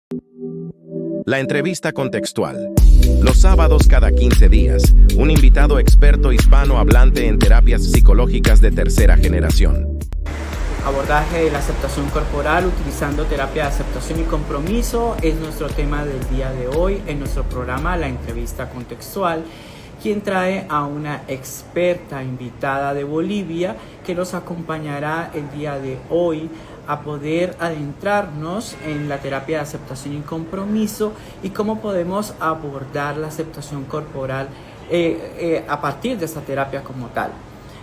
La entrevista contextual. Los sábados cada 15 días, un invitado experto hispanohablante en terapias psicológicas de tercera generación. Abordaje de la aceptación corporal utilizando terapia de aceptación y compromiso es nuestro tema del día de hoy en nuestro programa La Entrevista Contextual, quien trae a una experta invitada de Bolivia que nos acompañará el día de hoy a poder adentrarnos en la terapia de aceptación y compromiso y cómo podemos abordar la aceptación corporal a partir de esta terapia como tal.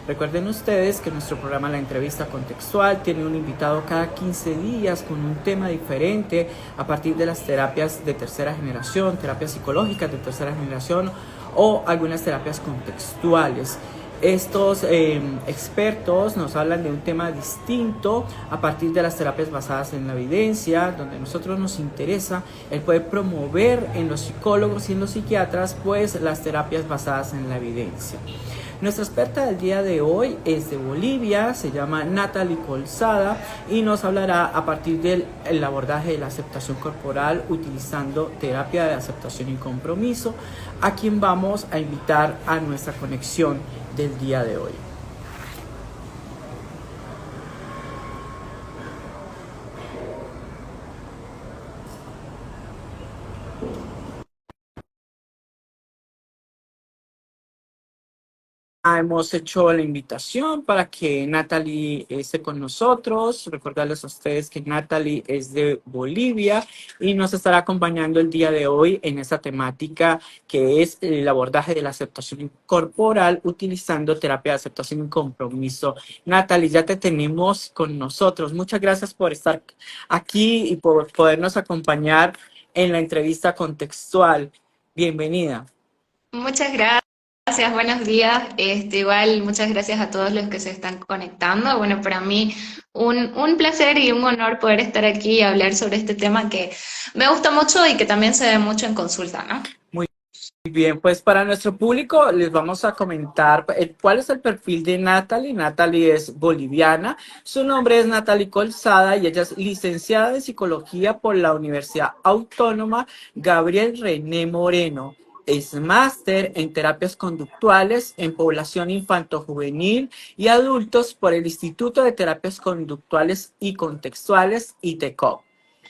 Recuerden ustedes que nuestro programa La Entrevista Contextual tiene un invitado cada 15 días con un tema diferente a partir de las terapias de tercera generación, terapias psicológicas de tercera generación o algunas terapias contextuales. Estos expertos nos hablan de un tema distinto a partir de las terapias basadas en la evidencia, donde a nosotros nos interesa el poder promover en los psicólogos y en los psiquiatras pues las terapias basadas en la evidencia. Nuestra experta del día de hoy es de Bolivia, se llama Natalie Colzada y nos hablará a partir del abordaje de la aceptación corporal utilizando terapia de aceptación y compromiso, a quien vamos a invitar a nuestra conexión del día de hoy. Hemos hecho la invitación para que Natalie esté con nosotros. Recordarles a ustedes que Natalie es de Bolivia y nos estará acompañando el día de hoy en esta temática que es el abordaje de la aceptación corporal utilizando terapia de aceptación y compromiso. Natalie, ya te tenemos con nosotros. Muchas gracias por estar aquí y por podernos acompañar en la entrevista contextual. Bienvenida. Muchas gracias, buenos días. Igual, muchas gracias a todos los que se están conectando. Bueno, para mí un placer y un honor poder estar aquí y hablar sobre este tema que me gusta mucho y que también se ve mucho en consulta, ¿no? Muy bien, pues para nuestro público les vamos a comentar cuál es el perfil de Natalie. Natalie es boliviana, su nombre es Natalie Colzada y ella es licenciada en psicología por la Universidad Autónoma Gabriel René Moreno. Es máster en terapias conductuales en población infanto-juvenil y adultos por el Instituto de Terapias Conductuales y Contextuales, ITECOC.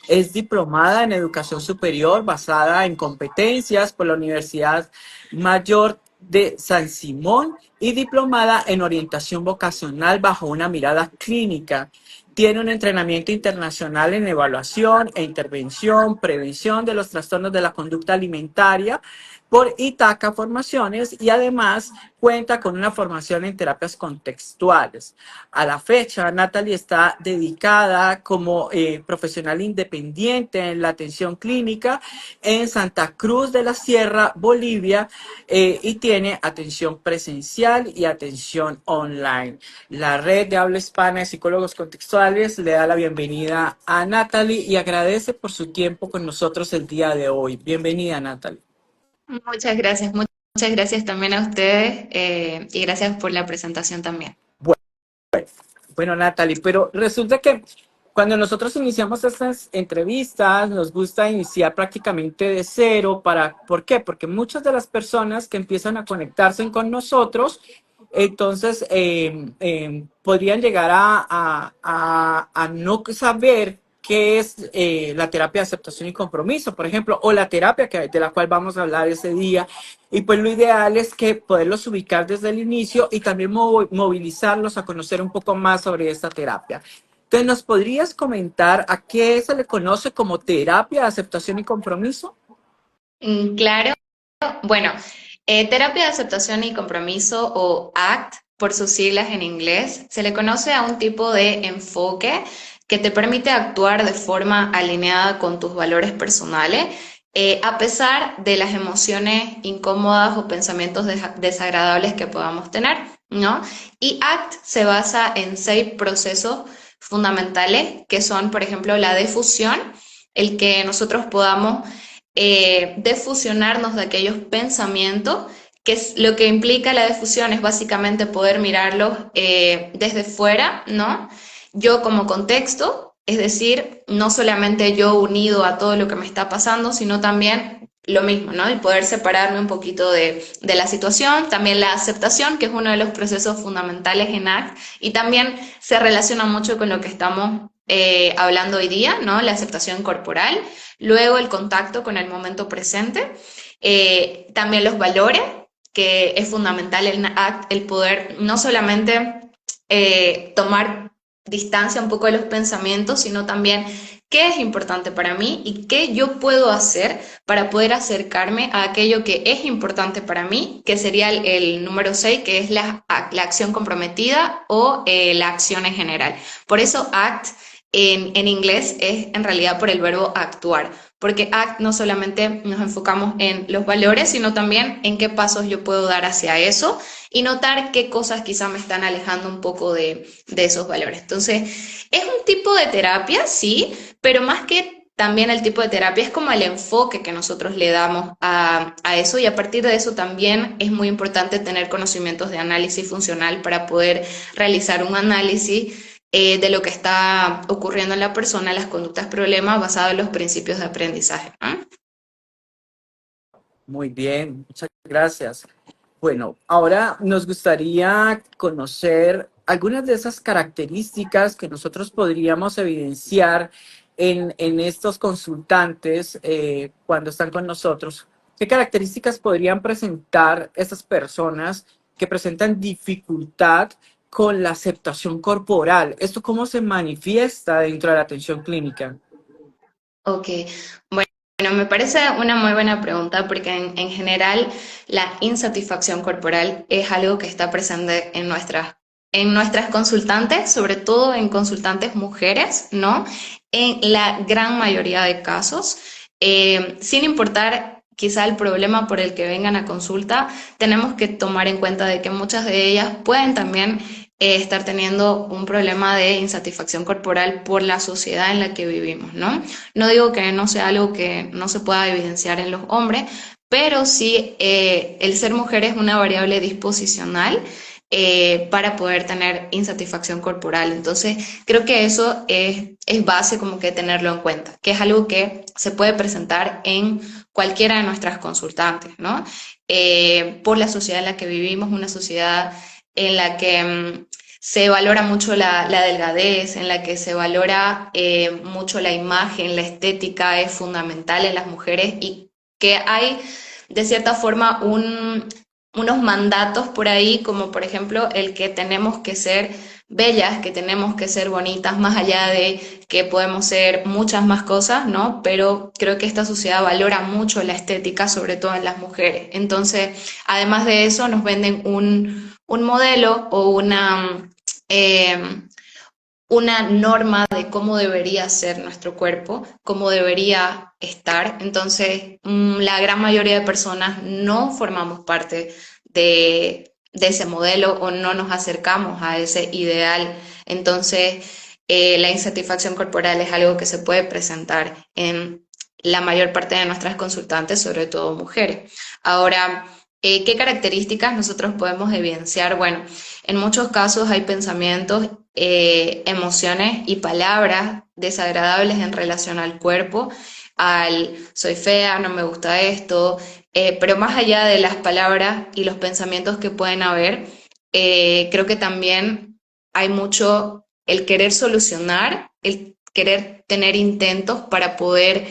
Es diplomada en educación superior basada en competencias por la Universidad Mayor de San Simón y diplomada en orientación vocacional bajo una mirada clínica. Tiene un entrenamiento internacional en evaluación e intervención, prevención de los trastornos de la conducta alimentaria por Itaca Formaciones y además cuenta con una formación en terapias contextuales. A la fecha, Natalie está dedicada como profesional independiente en la atención clínica en Santa Cruz de la Sierra, Bolivia, y tiene atención presencial y atención online. La red de habla hispana de psicólogos contextuales le da la bienvenida a Natalie y agradece por su tiempo con nosotros el día de hoy. Bienvenida, Natalie. Muchas gracias también a ustedes y gracias por la presentación también. Bueno, Natalie, pero resulta que cuando nosotros iniciamos estas entrevistas, nos gusta iniciar prácticamente de cero. ¿Por qué? Porque muchas de las personas que empiezan a conectarse con nosotros, entonces podrían llegar a no saber qué es la terapia de aceptación y compromiso, por ejemplo, o la terapia de la cual vamos a hablar ese día. Y pues lo ideal es que poderlos ubicar desde el inicio y también movilizarlos a conocer un poco más sobre esta terapia. Entonces, ¿nos podrías comentar a qué se le conoce como terapia de aceptación y compromiso? Claro, bueno, terapia de aceptación y compromiso o ACT, por sus siglas en inglés, se le conoce a un tipo de enfoque que te permite actuar de forma alineada con tus valores personales, a pesar de las emociones incómodas o pensamientos desagradables que podamos tener, ¿no? Y ACT se basa en 6 procesos fundamentales, que son, por ejemplo, la defusión, el que nosotros podamos defusionarnos de aquellos pensamientos, que es lo que implica la defusión, es básicamente poder mirarlos desde fuera, ¿no? Yo como contexto, Es decir, no solamente yo unido a todo lo que me está pasando, sino también lo mismo, ¿no? Y poder separarme un poquito de la situación, también la aceptación, que es uno de los procesos fundamentales en ACT, y también se relaciona mucho con lo que estamos hablando hoy día, ¿no? La aceptación corporal, luego el contacto con el momento presente, también los valores, que es fundamental en ACT, el poder no solamente tomar distancia un poco de los pensamientos, sino también qué es importante para mí y qué yo puedo hacer para poder acercarme a aquello que es importante para mí, que sería el número 6, que es la acción comprometida o la acción en general. Por eso ACT en inglés es en realidad por el verbo actuar, porque ACT no solamente nos enfocamos en los valores, sino también en qué pasos yo puedo dar hacia eso y notar qué cosas quizá me están alejando un poco de esos valores. Entonces, es un tipo de terapia, sí, pero más que también el tipo de terapia es como el enfoque que nosotros le damos a eso, y a partir de eso también es muy importante tener conocimientos de análisis funcional para poder realizar un análisis de lo que está ocurriendo en la persona, las conductas problemas basadas en los principios de aprendizaje, ¿no? Muy bien, muchas gracias. Bueno, ahora nos gustaría conocer algunas de esas características que nosotros podríamos evidenciar en estos consultantes cuando están con nosotros. ¿Qué características podrían presentar estas personas que presentan dificultad con la aceptación corporal? ¿Esto cómo se manifiesta dentro de la atención clínica? Ok, bueno, me parece una muy buena pregunta porque en general la insatisfacción corporal es algo que está presente en nuestras consultantes, sobre todo en consultantes mujeres, ¿no? En la gran mayoría de casos, sin importar quizá el problema por el que vengan a consulta, tenemos que tomar en cuenta de que muchas de ellas pueden también estar teniendo un problema de insatisfacción corporal por la sociedad en la que vivimos, ¿no? No digo que no sea algo que no se pueda evidenciar en los hombres, pero sí el ser mujer es una variable disposicional para poder tener insatisfacción corporal. Entonces, creo que eso es base como que tenerlo en cuenta, que es algo que se puede presentar en cualquiera de nuestras consultantes, ¿no? Por la sociedad en la que vivimos, una sociedad en la que se valora mucho la delgadez, en la que se valora mucho la imagen, la estética es fundamental en las mujeres, y que hay de cierta forma unos mandatos por ahí, como por ejemplo el que tenemos que ser bellas, que tenemos que ser bonitas, más allá de que podemos ser muchas más cosas, ¿no? Pero creo que esta sociedad valora mucho la estética, sobre todo en las mujeres. Entonces, además de eso, nos venden un modelo o una norma de cómo debería ser nuestro cuerpo, cómo debería estar. Entonces, la gran mayoría de personas no formamos parte de ese modelo o no nos acercamos a ese ideal. Entonces, la insatisfacción corporal es algo que se puede presentar en la mayor parte de nuestras consultantes, sobre todo mujeres. Ahora, ¿qué características nosotros podemos evidenciar? Bueno, en muchos casos hay pensamientos, emociones y palabras desagradables en relación al cuerpo, al soy fea, no me gusta esto, pero más allá de las palabras y los pensamientos que pueden haber, creo que también hay mucho el querer solucionar, el querer tener intentos para poder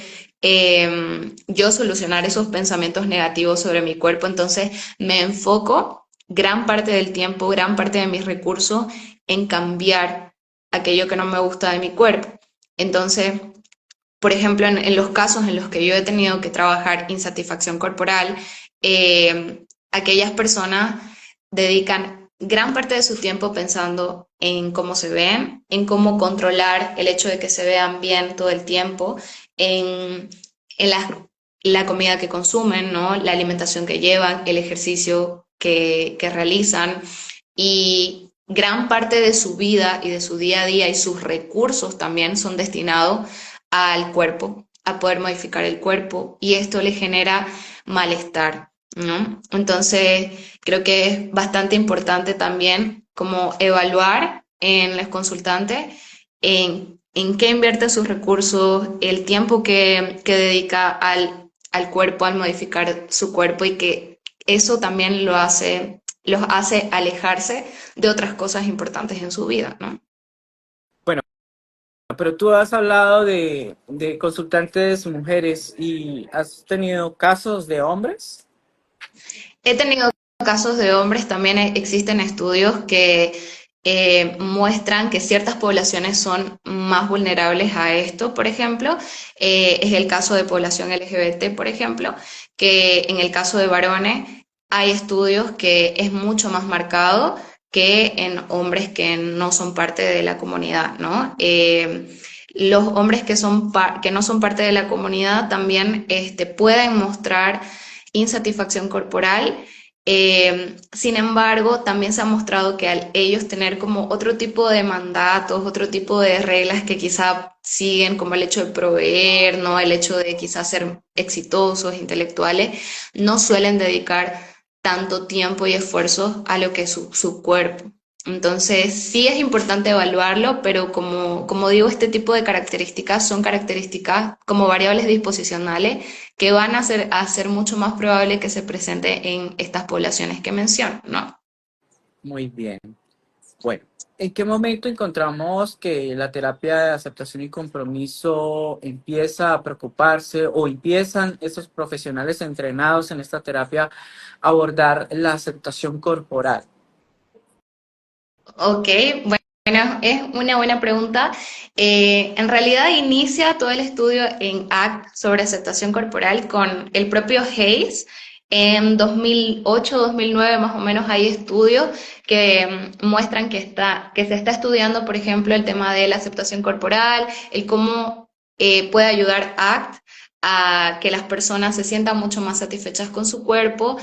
yo solucionar esos pensamientos negativos sobre mi cuerpo. Entonces me enfoco gran parte del tiempo, gran parte de mis recursos en cambiar aquello que no me gusta de mi cuerpo. Entonces, por ejemplo, en los casos en los que yo he tenido que trabajar insatisfacción corporal, aquellas personas dedican gran parte de su tiempo pensando en cómo se ven, en cómo controlar el hecho de que se vean bien todo el tiempo, en la comida que consumen, ¿no? La alimentación que llevan, el ejercicio que realizan, y gran parte de su vida y de su día a día y sus recursos también son destinados al cuerpo, a poder modificar el cuerpo, y esto le genera malestar, ¿no? Entonces, creo que es bastante importante también como evaluar en los consultantes en en qué invierte sus recursos, el tiempo que dedica al cuerpo, al modificar su cuerpo, y que eso también los hace alejarse de otras cosas importantes en su vida, ¿no? Bueno, pero tú has hablado de consultantes mujeres y has tenido casos de hombres. He tenido casos de hombres, también existen estudios que muestran que ciertas poblaciones son más vulnerables a esto, por ejemplo, es el caso de población LGBT, por ejemplo, que en el caso de varones hay estudios que es mucho más marcado que en hombres que no son parte de la comunidad, ¿no? Los hombres que no son parte de la comunidad también pueden mostrar insatisfacción corporal. Sin embargo, también se ha mostrado que al ellos tener como otro tipo de mandatos, otro tipo de reglas que quizá siguen, como el hecho de proveer, ¿no? El hecho de quizás ser exitosos, intelectuales, no suelen dedicar tanto tiempo y esfuerzo a lo que es su cuerpo. Entonces, sí es importante evaluarlo, pero como digo, este tipo de características son características como variables disposicionales que van a ser mucho más probable que se presente en estas poblaciones que menciono, ¿no? Muy bien. Bueno, ¿en qué momento encontramos que la terapia de aceptación y compromiso empieza a preocuparse o empiezan esos profesionales entrenados en esta terapia a abordar la aceptación corporal? Ok, bueno, es una buena pregunta. En realidad inicia todo el estudio en ACT sobre aceptación corporal con el propio Hayes. En 2008, 2009 más o menos hay estudios que muestran que se está estudiando, por ejemplo, el tema de la aceptación corporal, el cómo puede ayudar ACT a que las personas se sientan mucho más satisfechas con su cuerpo.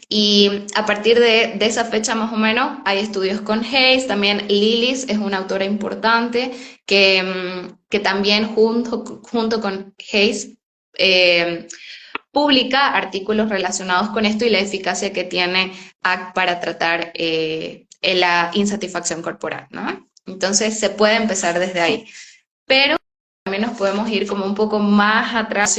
Y a partir de esa fecha más o menos hay estudios con Hayes, también Lillis es una autora importante que también junto con Hayes eh, publica artículos relacionados con esto y la eficacia que tiene ACT para tratar la insatisfacción corporal, ¿no? Entonces se puede empezar desde ahí, pero también nos podemos ir como un poco más atrás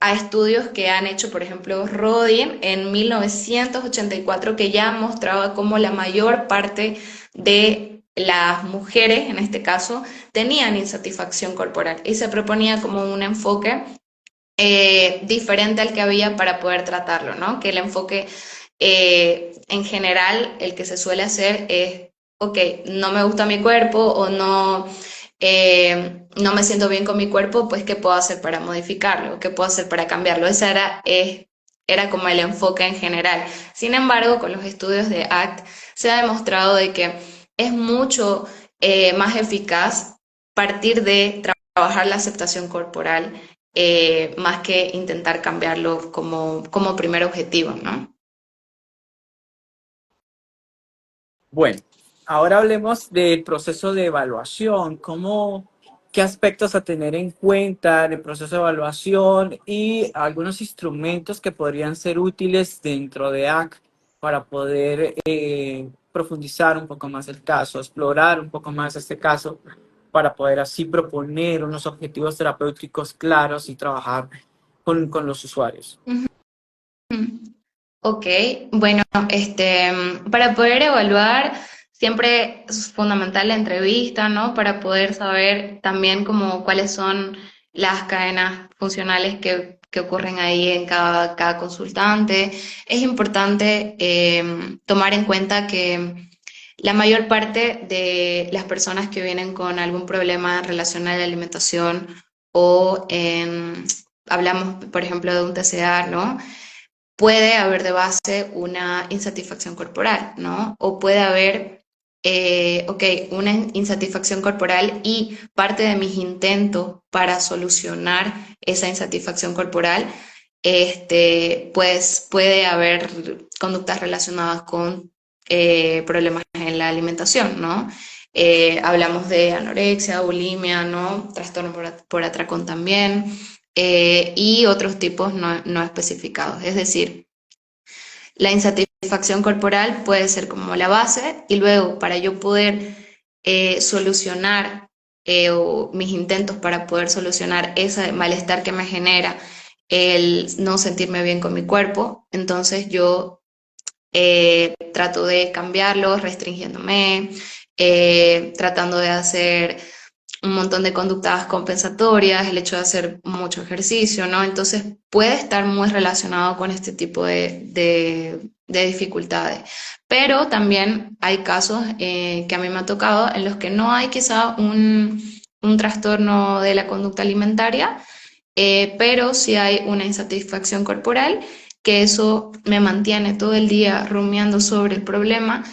a estudios que han hecho, por ejemplo, Rodin en 1984, que ya mostraba cómo la mayor parte de las mujeres, en este caso, tenían insatisfacción corporal y se proponía como un enfoque diferente al que había para poder tratarlo, ¿no? Que el enfoque en general, el que se suele hacer es, ok, no me gusta mi cuerpo o no me siento bien con mi cuerpo, pues ¿qué puedo hacer para modificarlo? ¿Qué puedo hacer para cambiarlo? Era como el enfoque en general. Sin embargo, con los estudios de ACT se ha demostrado de que es mucho más eficaz partir de trabajar la aceptación corporal más que intentar cambiarlo como primer objetivo, ¿no? Bueno, ahora hablemos del proceso de evaluación, qué aspectos a tener en cuenta en el proceso de evaluación y algunos instrumentos que podrían ser útiles dentro de ACT para poder profundizar un poco más el caso, explorar un poco más este caso, para poder así proponer unos objetivos terapéuticos claros y trabajar con los usuarios. Ok, bueno, para poder evaluar siempre es fundamental la entrevista, ¿no? Para poder saber también como cuáles son las cadenas funcionales que ocurren ahí en cada consultante. Es importante tomar en cuenta que la mayor parte de las personas que vienen con algún problema relacionado a la alimentación o hablamos, por ejemplo, de un TCA, ¿no? Puede haber de base una insatisfacción corporal, ¿no? O puede haber, una insatisfacción corporal y parte de mis intentos para solucionar esa insatisfacción corporal, pues puede haber conductas relacionadas con problemas en la alimentación, ¿no? Hablamos de anorexia, bulimia, ¿no? Trastorno por atracón también y otros tipos no especificados. Es decir, la insatisfacción corporal puede ser como la base y luego para yo poder solucionar o mis intentos para poder solucionar ese malestar que me genera el no sentirme bien con mi cuerpo. Entonces yo trato de cambiarlo restringiéndome, tratando de hacer un montón de conductas compensatorias, el hecho de hacer mucho ejercicio, ¿no? Entonces puede estar muy relacionado con este tipo de dificultades. Pero también hay casos que a mí me ha tocado en los que no hay quizá un trastorno de la conducta alimentaria, pero sí hay una insatisfacción corporal, que eso me mantiene todo el día rumiando sobre el problema,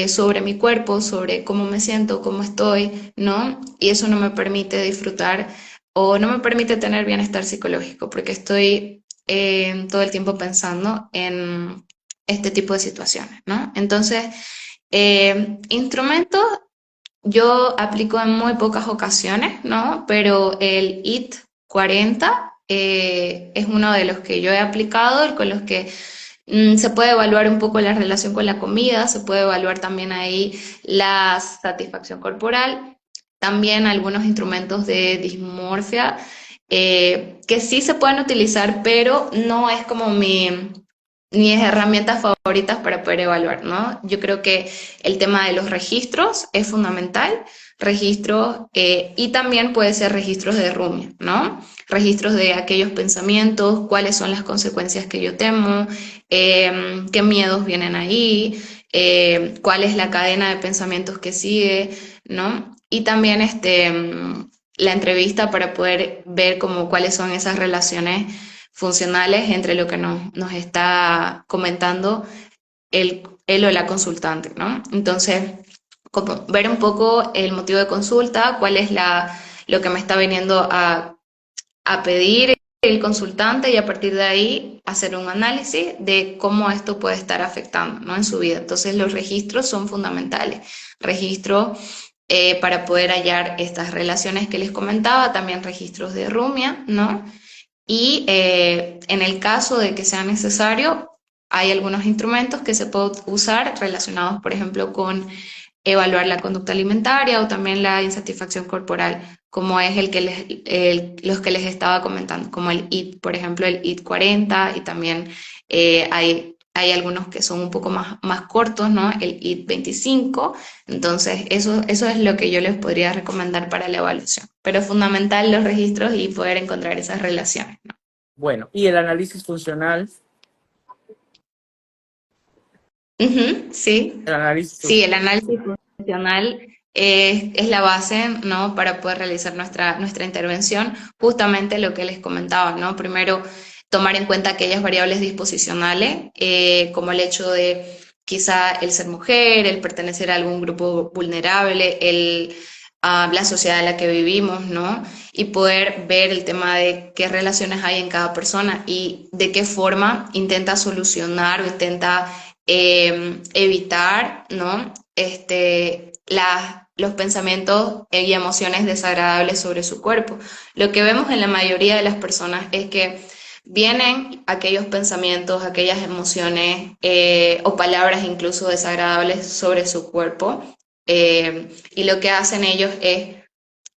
sobre mi cuerpo, sobre cómo me siento, cómo estoy, ¿no? Y eso no me permite disfrutar o no me permite tener bienestar psicológico, porque estoy todo el tiempo pensando en este tipo de situaciones, ¿no? Entonces, instrumentos yo aplico en muy pocas ocasiones, ¿no? Pero el IT 40 es uno de los que yo he aplicado, con los que se puede evaluar un poco la relación con la comida, se puede evaluar también ahí la satisfacción corporal, también algunos instrumentos de dismorfia que sí se pueden utilizar, pero no es como mis herramientas favoritas para poder evaluar, ¿no? Yo creo que el tema de los registros es fundamental, registros y también puede ser registros de rumia, ¿no? Registros de aquellos pensamientos, cuáles son las consecuencias que yo temo, qué miedos vienen ahí, cuál es la cadena de pensamientos que sigue, ¿no? Y también la entrevista para poder ver como cuáles son esas relaciones funcionales entre lo que nos está comentando él o la consultante, ¿no? Entonces, como ver un poco el motivo de consulta, cuál es lo que me está viniendo a pedir el consultante, y a partir de ahí hacer un análisis de cómo esto puede estar afectando, ¿no? En su vida. Entonces los registros son fundamentales. Registros para poder hallar estas relaciones que les comentaba, también registros de rumia, ¿no? Y en el caso de que sea necesario, hay algunos instrumentos que se pueden usar relacionados, por ejemplo, con evaluar la conducta alimentaria o también la insatisfacción corporal, como es los que les estaba comentando, como el IT, por ejemplo, el IT 40, y también hay algunos que son un poco más cortos, ¿no? El IT 25. Entonces, eso es lo que yo les podría recomendar para la evaluación. Pero es fundamental los registros y poder encontrar esas relaciones, ¿no? Bueno, y el análisis funcional, Ujú, sí. el análisis Sí, el análisis funcional es la base, ¿no? Para poder realizar nuestra intervención, justamente lo que les comentaba, ¿no? Primero, tomar en cuenta aquellas variables disposicionales, como el hecho de quizá el ser mujer, el pertenecer a algún grupo vulnerable, la sociedad en la que vivimos, ¿no? Y poder ver el tema de qué relaciones hay en cada persona y de qué forma intenta solucionar o intenta evitar, ¿no? Los pensamientos y emociones desagradables sobre su cuerpo. Lo que vemos en la mayoría de las personas es que vienen aquellos pensamientos, aquellas emociones o palabras incluso desagradables sobre su cuerpo, y lo que hacen ellos es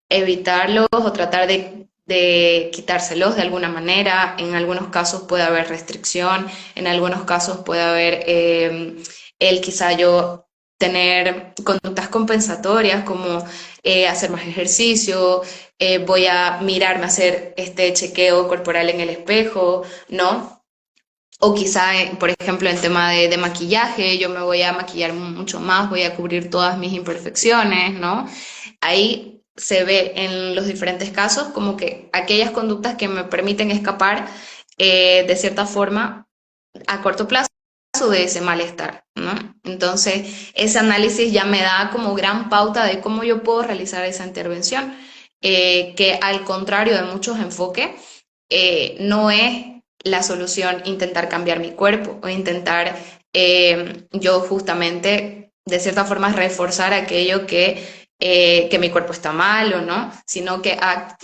evitarlos o tratar de quitárselos de alguna manera. En algunos casos puede haber restricción, en algunos casos puede haber el quizá yo tener conductas compensatorias como hacer más ejercicio, voy a mirarme, hacer este chequeo corporal en el espejo, ¿no? O quizá, por ejemplo, en tema de maquillaje, yo me voy a maquillar mucho más, voy a cubrir todas mis imperfecciones, ¿no? Ahí se ve en los diferentes casos como que aquellas conductas que me permiten escapar de cierta forma a corto plazo de ese malestar, ¿no? Entonces, ese análisis ya me da como gran pauta de cómo yo puedo realizar esa intervención, que al contrario de muchos enfoques, no es la solución intentar cambiar mi cuerpo o intentar yo justamente, de cierta forma, reforzar aquello que mi cuerpo está mal o no, sino que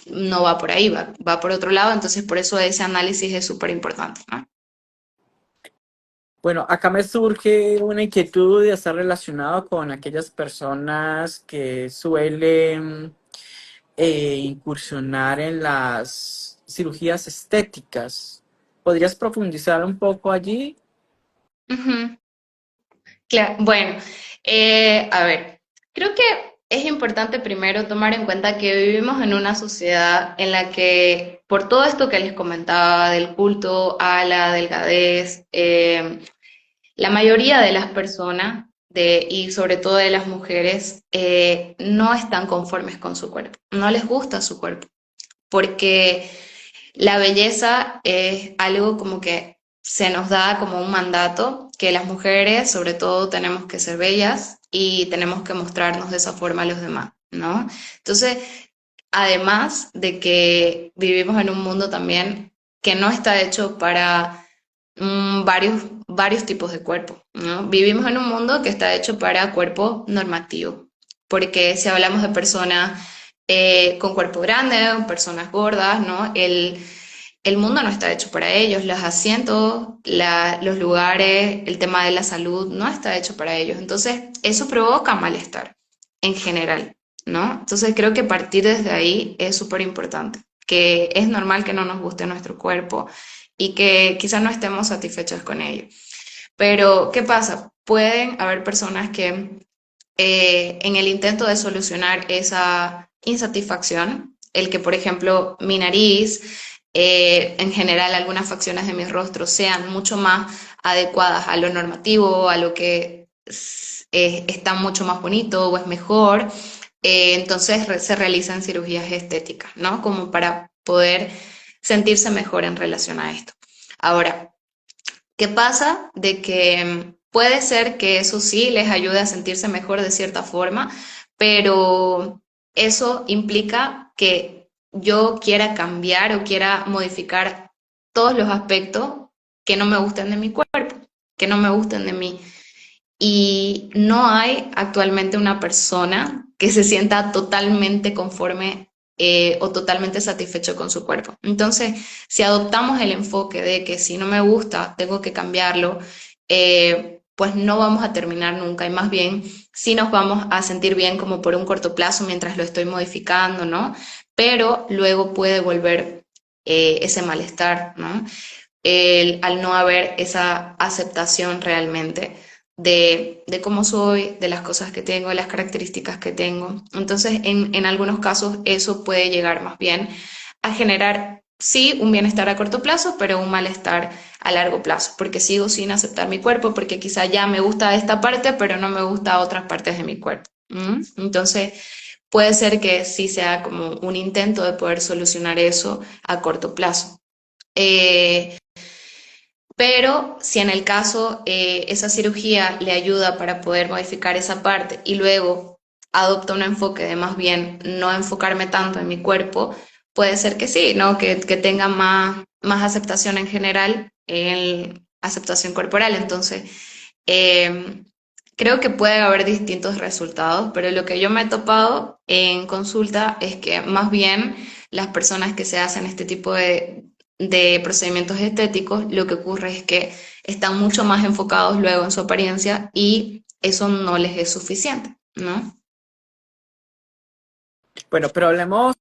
no va por ahí, va por otro lado. Entonces, por eso ese análisis es súper importante, ¿no? Bueno, acá me surge una inquietud de estar relacionado con aquellas personas que suelen incursionar en las cirugías estéticas. ¿Podrías profundizar un poco allí? Ujú. Bueno, a ver, creo que es importante primero tomar en cuenta que vivimos en una sociedad en la que, por todo esto que les comentaba del culto a la delgadez, la mayoría de las personas, y sobre todo de las mujeres, no están conformes con su cuerpo, no les gusta su cuerpo, porque la belleza es algo como que se nos da como un mandato, que las mujeres sobre todo tenemos que ser bellas y tenemos que mostrarnos de esa forma a los demás, ¿no? Entonces, además de que vivimos en un mundo también que no está hecho para varios tipos de cuerpo, ¿no? Vivimos en un mundo que está hecho para cuerpo normativo, porque si hablamos de personas con cuerpo grande, personas gordas, ¿no? El mundo no está hecho para ellos, los asientos, los lugares, el tema de la salud no está hecho para ellos. Entonces, eso provoca malestar en general, ¿no? Entonces, creo que partir desde ahí es súper importante, que es normal que no nos guste nuestro cuerpo y que quizás no estemos satisfechos con ello. Pero, ¿qué pasa? Pueden haber personas que en el intento de solucionar esa insatisfacción, el que, por ejemplo, mi nariz, en general algunas facciones de mi rostro sean mucho más adecuadas a lo normativo, a lo que está mucho más bonito o es mejor, entonces se realizan cirugías estéticas, ¿no? Como para poder sentirse mejor en relación a esto. Ahora, ¿qué pasa? De que puede ser que eso sí les ayude a sentirse mejor de cierta forma, pero eso implica que yo quiera cambiar o quiera modificar todos los aspectos que no me gusten de mi cuerpo, que no me gusten de mí. Y no hay actualmente una persona que se sienta totalmente conforme o totalmente satisfecho con su cuerpo. Entonces, si adoptamos el enfoque de que si no me gusta, tengo que cambiarlo, pues no vamos a terminar nunca y más bien sí nos vamos a sentir bien como por un corto plazo mientras lo estoy modificando, ¿no? Pero luego puede volver ese malestar, ¿no? Al no haber esa aceptación realmente de cómo soy, de las cosas que tengo, de las características que tengo. Entonces, en algunos casos eso puede llegar más bien a generar, sí, un bienestar a corto plazo, pero un malestar a largo plazo, porque sigo sin aceptar mi cuerpo, porque quizá ya me gusta esta parte, pero no me gusta otras partes de mi cuerpo. Entonces, puede ser que sí sea como un intento de poder solucionar eso a corto plazo. Eh, pero si en el caso esa cirugía le ayuda para poder modificar esa parte y luego adopta un enfoque de más bien no enfocarme tanto en mi cuerpo, puede ser que sí, ¿no? Que tenga más aceptación en general, en aceptación corporal. Entonces, eh, creo que puede haber distintos resultados, pero lo que yo me he topado en consulta es que más bien las personas que se hacen este tipo de procedimientos estéticos, lo que ocurre es que están mucho más enfocados luego en su apariencia y eso no les es suficiente, ¿no? Bueno, pero hablemos,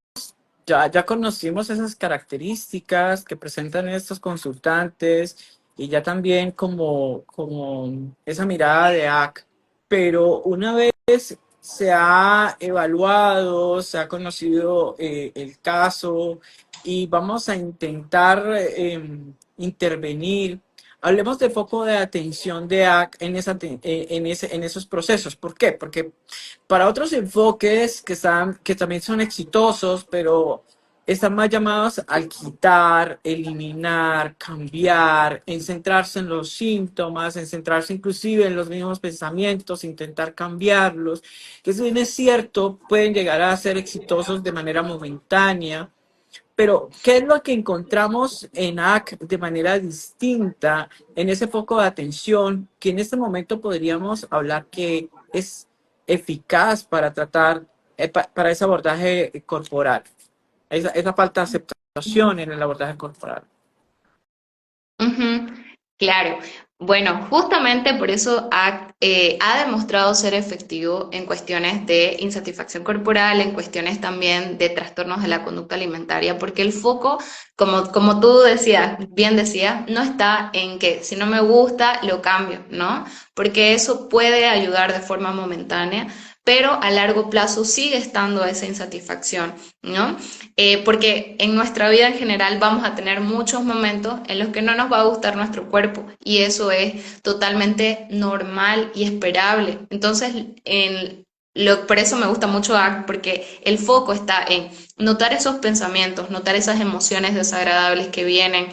ya conocimos esas características que presentan estos consultantes y ya también como esa mirada de AC, pero una vez se ha evaluado, se ha conocido el caso y vamos a intentar intervenir. Hablemos de foco de atención de AC en esos procesos. ¿Por qué? Porque para otros enfoques que también son exitosos, pero están más llamados al quitar, eliminar, cambiar, en centrarse en los síntomas, en centrarse inclusive en los mismos pensamientos, intentar cambiarlos, que si bien es cierto, pueden llegar a ser exitosos de manera momentánea, pero ¿qué es lo que encontramos en AC de manera distinta en ese foco de atención que en este momento podríamos hablar que es eficaz para tratar, para ese abordaje corporal? Esa falta de aceptación en el abordaje corporal. Ujú, claro. Bueno, justamente por eso ha demostrado ser efectivo en cuestiones de insatisfacción corporal, en cuestiones también de trastornos de la conducta alimentaria, porque el foco, como tú decías, bien decías, no está en que si no me gusta, lo cambio, ¿no? Porque eso puede ayudar de forma momentánea, pero a largo plazo sigue estando esa insatisfacción, ¿no? Porque en nuestra vida en general vamos a tener muchos momentos en los que no nos va a gustar nuestro cuerpo y eso es totalmente normal y esperable. Entonces, por eso me gusta mucho ACT, porque el foco está en notar esos pensamientos, notar esas emociones desagradables que vienen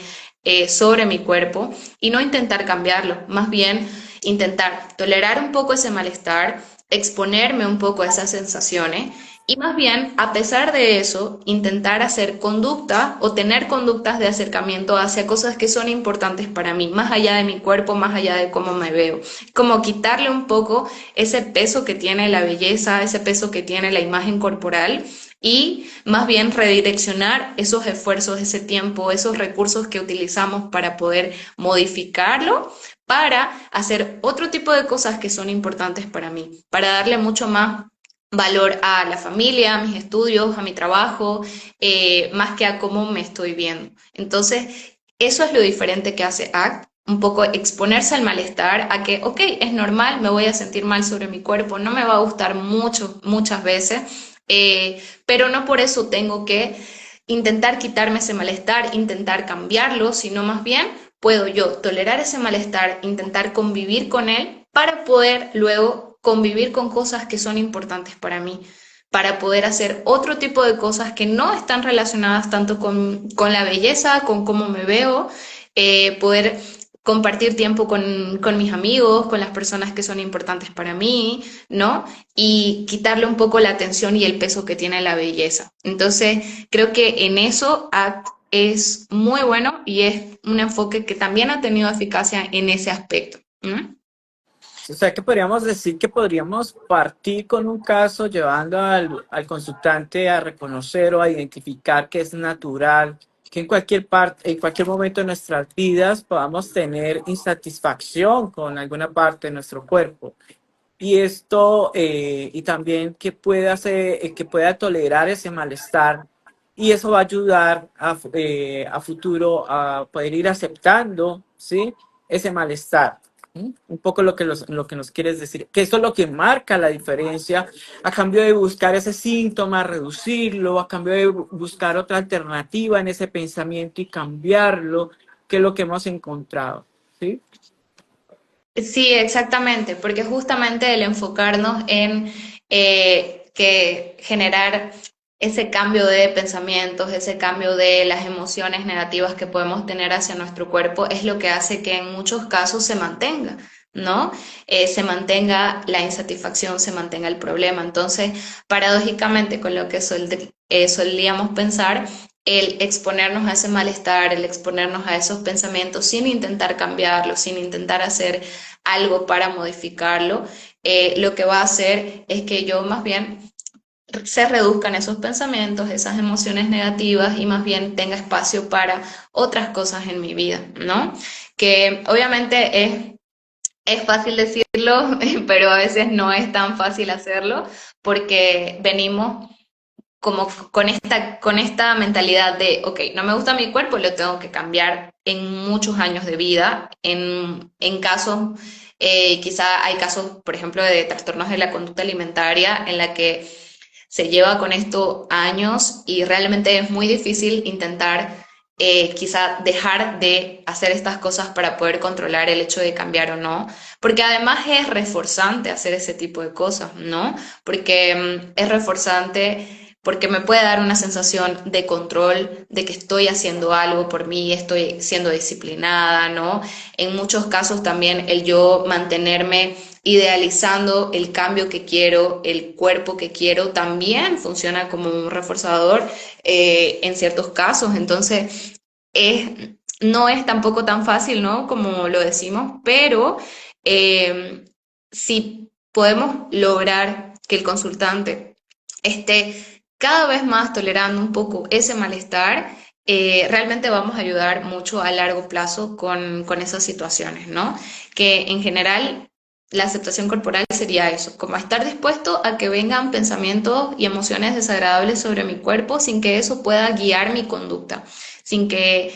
sobre mi cuerpo y no intentar cambiarlo, más bien intentar tolerar un poco ese malestar, exponerme un poco a esas sensaciones y más bien, a pesar de eso, intentar hacer conducta o tener conductas de acercamiento hacia cosas que son importantes para mí, más allá de mi cuerpo, más allá de cómo me veo. Como quitarle un poco ese peso que tiene la belleza, ese peso que tiene la imagen corporal y más bien redireccionar esos esfuerzos, ese tiempo, esos recursos que utilizamos para poder modificarlo, para hacer otro tipo de cosas que son importantes para mí, para darle mucho más valor a la familia, a mis estudios, a mi trabajo, más que a cómo me estoy viendo. Entonces, eso es lo diferente que hace ACT, un poco exponerse al malestar, a que, ok, es normal, me voy a sentir mal sobre mi cuerpo, no me va a gustar mucho, muchas veces, pero no por eso tengo que intentar quitarme ese malestar, intentar cambiarlo, sino más bien puedo yo tolerar ese malestar, intentar convivir con él para poder luego convivir con cosas que son importantes para mí, para poder hacer otro tipo de cosas que no están relacionadas tanto con la belleza, con cómo me veo, poder compartir tiempo con mis amigos, con las personas que son importantes para mí, ¿no? Y quitarle un poco la atención y el peso que tiene la belleza. Entonces, creo que en eso ACT es muy bueno y es un enfoque que también ha tenido eficacia en ese aspecto, ¿no? O sea que podríamos decir que podríamos partir con un caso llevando al consultante a reconocer o a identificar que es natural, que en cualquier parte, en cualquier momento de nuestras vidas podamos tener insatisfacción con alguna parte de nuestro cuerpo. Y esto, y también que pueda hacer, que pueda tolerar ese malestar. Y eso va a ayudar a futuro a poder ir aceptando, ¿sí? Ese malestar. ¿Mm? Un poco lo que nos quieres decir, que eso es lo que marca la diferencia, a cambio de buscar ese síntoma, reducirlo, a cambio de buscar otra alternativa en ese pensamiento y cambiarlo, que es lo que hemos encontrado, ¿sí? Sí, exactamente, porque justamente el enfocarnos en que generar ese cambio de pensamientos, ese cambio de las emociones negativas que podemos tener hacia nuestro cuerpo es lo que hace que en muchos casos se mantenga, ¿no? Se mantenga la insatisfacción, se mantenga el problema. Entonces, paradójicamente, con lo que solíamos pensar, el exponernos a ese malestar, el exponernos a esos pensamientos sin intentar cambiarlos, sin intentar hacer algo para modificarlo, lo que va a hacer es que yo más bien se reduzcan esos pensamientos, esas emociones negativas y más bien tenga espacio para otras cosas en mi vida, ¿no? Que obviamente es fácil decirlo, pero a veces no es tan fácil hacerlo porque venimos como con esta mentalidad de, ok, no me gusta mi cuerpo, lo tengo que cambiar en muchos años de vida, en casos, quizá hay casos, por ejemplo, de trastornos de la conducta alimentaria en la que se lleva con esto años y realmente es muy difícil intentar quizá dejar de hacer estas cosas para poder controlar el hecho de cambiar o no, porque además es reforzante hacer ese tipo de cosas, ¿no? Porque es reforzante porque me puede dar una sensación de control, de que estoy haciendo algo por mí, estoy siendo disciplinada, ¿no? En muchos casos también el yo mantenerme idealizando el cambio que quiero, el cuerpo que quiero, también funciona como un reforzador en ciertos casos. Entonces, es, no es tampoco tan fácil, ¿no? Como lo decimos, pero si podemos lograr que el consultante esté cada vez más tolerando un poco ese malestar, realmente vamos a ayudar mucho a largo plazo con esas situaciones, ¿no? Que en general la aceptación corporal sería eso, como estar dispuesto a que vengan pensamientos y emociones desagradables sobre mi cuerpo sin que eso pueda guiar mi conducta, sin que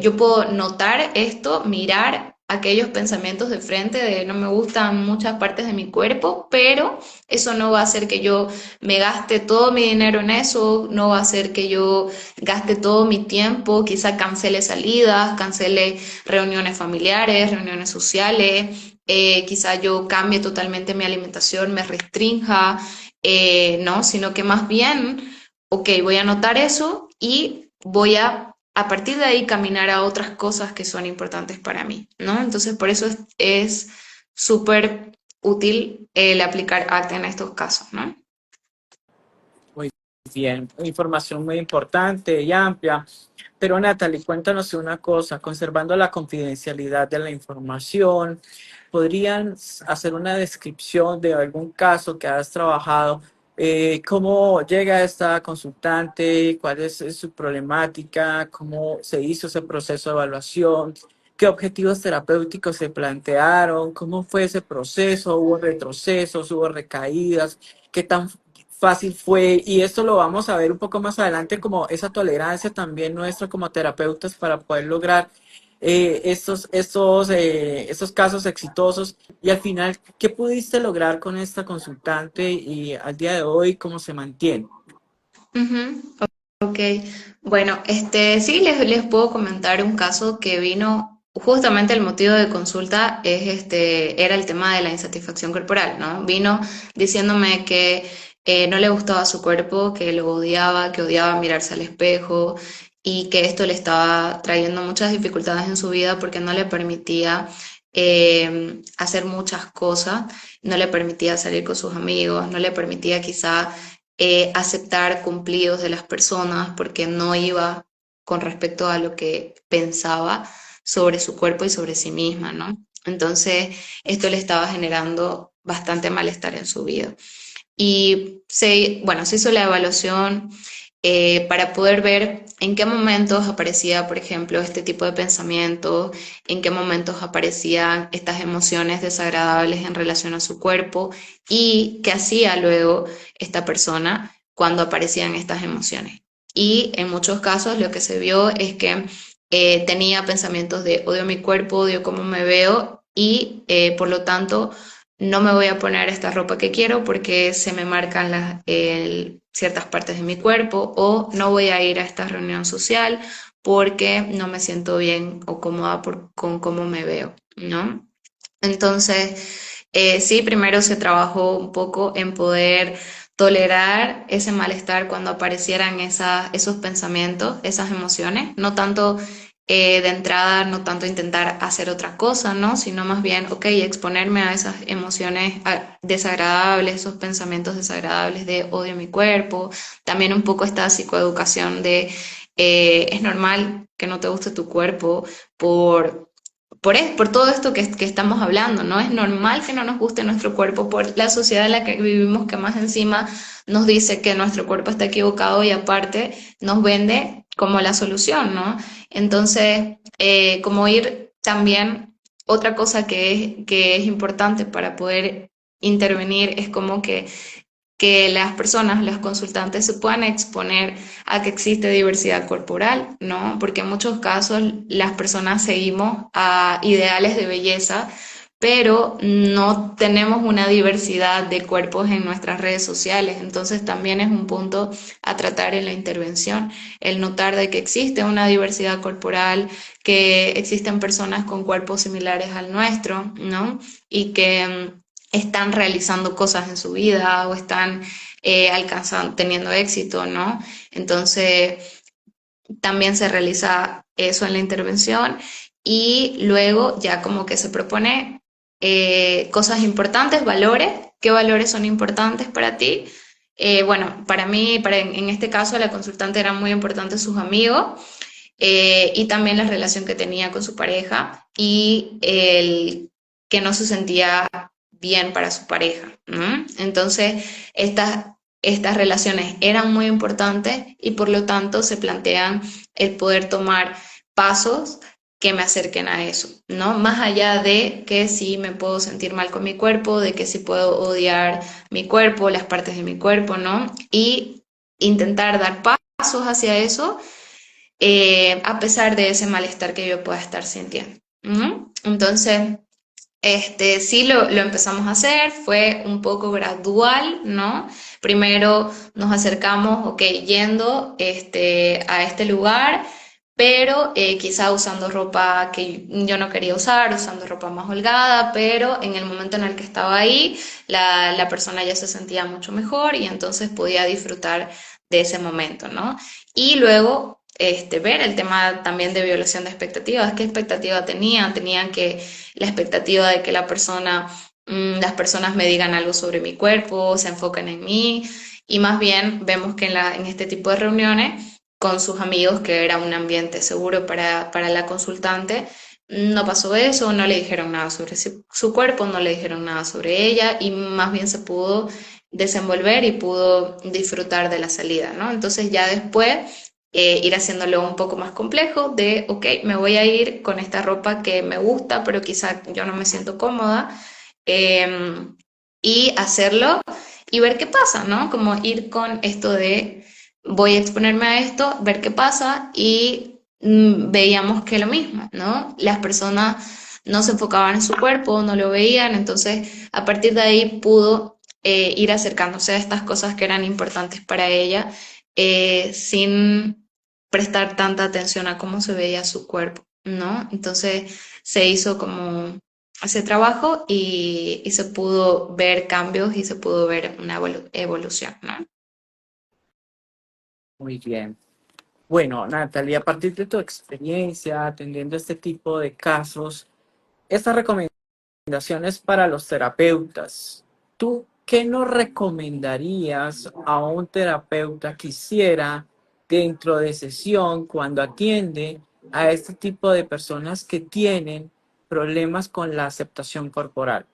yo puedo notar esto, mirar aquellos pensamientos de frente de no me gustan muchas partes de mi cuerpo, pero eso no va a hacer que yo me gaste todo mi dinero en eso, no va a hacer que yo gaste todo mi tiempo, quizá cancele salidas, cancele reuniones familiares, reuniones sociales, quizá yo cambie totalmente mi alimentación, me restrinja, no, sino que más bien, ok, voy a notar eso y voy a partir de ahí caminar a otras cosas que son importantes para mí, ¿no? Entonces, por eso es súper útil el aplicar ACT en estos casos, ¿no? Muy bien, información muy importante y amplia. Pero Natalie, cuéntanos una cosa, conservando la confidencialidad de la información, ¿podrían hacer una descripción de algún caso que has trabajado? ¿Cómo llega esta consultante? ¿Cuál es su problemática? ¿Cómo se hizo ese proceso de evaluación? ¿Qué objetivos terapéuticos se plantearon? ¿Cómo fue ese proceso? ¿Hubo retrocesos? ¿Hubo recaídas? ¿Qué tan fácil fue? Y esto lo vamos a ver un poco más adelante, como esa tolerancia también nuestra como terapeutas para poder lograr estos casos exitosos. Y al final, ¿qué pudiste lograr con esta consultante y al día de hoy cómo se mantiene? Ujú. Ok, bueno, sí, les puedo comentar un caso que vino, justamente el motivo de consulta era el tema de la insatisfacción corporal, ¿no? Vino diciéndome que no le gustaba su cuerpo, que lo odiaba, que odiaba mirarse al espejo y que esto le estaba trayendo muchas dificultades en su vida porque no le permitía hacer muchas cosas, no le permitía salir con sus amigos, no le permitía quizá aceptar cumplidos de las personas porque no iba con respecto a lo que pensaba sobre su cuerpo y sobre sí misma, ¿no? Entonces, esto le estaba generando bastante malestar en su vida. Y bueno, se hizo la evaluación para poder ver en qué momentos aparecía, por ejemplo, este tipo de pensamientos, en qué momentos aparecían estas emociones desagradables en relación a su cuerpo y qué hacía luego esta persona cuando aparecían estas emociones. Y en muchos casos lo que se vio es que tenía pensamientos de odio mi cuerpo, odio cómo me veo y por lo tanto no me voy a poner esta ropa que quiero porque se me marcan ciertas partes de mi cuerpo, o no voy a ir a esta reunión social porque no me siento bien o cómoda con cómo me veo, ¿no? Entonces, sí, primero se trabajó un poco en poder tolerar ese malestar cuando aparecieran esos pensamientos, esas emociones, no tanto de entrada, no tanto intentar hacer otra cosa, ¿no? Sino más bien, ok, exponerme a esas emociones desagradables, esos pensamientos desagradables de odio a mi cuerpo, también un poco esta psicoeducación de es normal que no te guste tu cuerpo por todo esto que estamos hablando, ¿no? Es normal que no nos guste nuestro cuerpo por la sociedad en la que vivimos, que más encima nos dice que nuestro cuerpo está equivocado y aparte nos vende como la solución, ¿no? Entonces, como ir también, otra cosa que es importante para poder intervenir es como que las personas, los consultantes, se puedan exponer a que existe diversidad corporal, ¿no? Porque en muchos casos las personas seguimos a ideales de belleza, pero no tenemos una diversidad de cuerpos en nuestras redes sociales. Entonces también es un punto a tratar en la intervención, el notar de que existe una diversidad corporal, que existen personas con cuerpos similares al nuestro, ¿no? Y que están realizando cosas en su vida o están alcanzando, teniendo éxito, ¿no? Entonces, también se realiza eso en la intervención y luego ya como que se propone cosas importantes, valores, qué valores son importantes para ti. Bueno, para mí, en este caso, la consultante eran muy importantes sus amigos y también la relación que tenía con su pareja y el que no se sentía bien para su pareja, ¿no? Entonces, estas relaciones eran muy importantes y por lo tanto se plantean el poder tomar pasos que me acerquen a eso, ¿no? Más allá de que si me puedo sentir mal con mi cuerpo, de que si puedo odiar mi cuerpo, las partes de mi cuerpo, ¿no? Y intentar dar pasos hacia eso, a pesar de ese malestar que yo pueda estar sintiendo. ¿No? Entonces, sí lo empezamos a hacer, fue un poco gradual, ¿no? Primero nos acercamos, ok, yendo a este lugar, pero quizá usando ropa que yo no quería usar, usando ropa más holgada, pero en el momento en el que estaba ahí, la persona ya se sentía mucho mejor y entonces podía disfrutar de ese momento, ¿no? Y luego ver el tema también de violación de expectativas, qué expectativa tenían, tenían que la expectativa de que las personas me digan algo sobre mi cuerpo, se enfoquen en mí, y más bien vemos que en este tipo de reuniones con sus amigos, que era un ambiente seguro para la consultante, no pasó eso, no le dijeron nada sobre su cuerpo, no le dijeron nada sobre ella, y más bien se pudo desenvolver y pudo disfrutar de la salida, ¿no? Entonces ya después ir haciéndolo un poco más complejo de, ok, me voy a ir con esta ropa que me gusta, pero quizá yo no me siento cómoda, eh, y hacerlo y ver qué pasa, ¿no? Como ir con esto de, voy a exponerme a esto, ver qué pasa y veíamos que lo mismo, ¿no? Las personas no se enfocaban en su cuerpo, no lo veían, entonces a partir de ahí pudo ir acercándose a estas cosas que eran importantes para ella, sin prestar tanta atención a cómo se veía su cuerpo, ¿no? Entonces se hizo como ese trabajo y se pudo ver cambios y se pudo ver una evolución, ¿no? Muy bien. Bueno, Natalia, a partir de tu experiencia atendiendo este tipo de casos, estas recomendaciones para los terapeutas, ¿tú qué nos recomendarías a un terapeuta que hiciera dentro de sesión cuando atiende a este tipo de personas que tienen problemas con la aceptación corporal?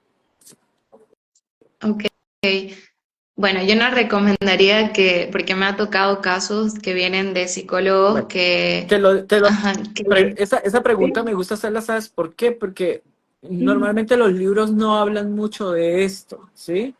Ok. Bueno, yo no recomendaría que, porque me ha tocado casos que vienen de psicólogos Bueno, que, te lo, te lo- ajá, que, esa pregunta sí. me gusta hacerla, ¿sabes por qué? Porque Ujú, normalmente los libros no hablan mucho de esto, ¿sí?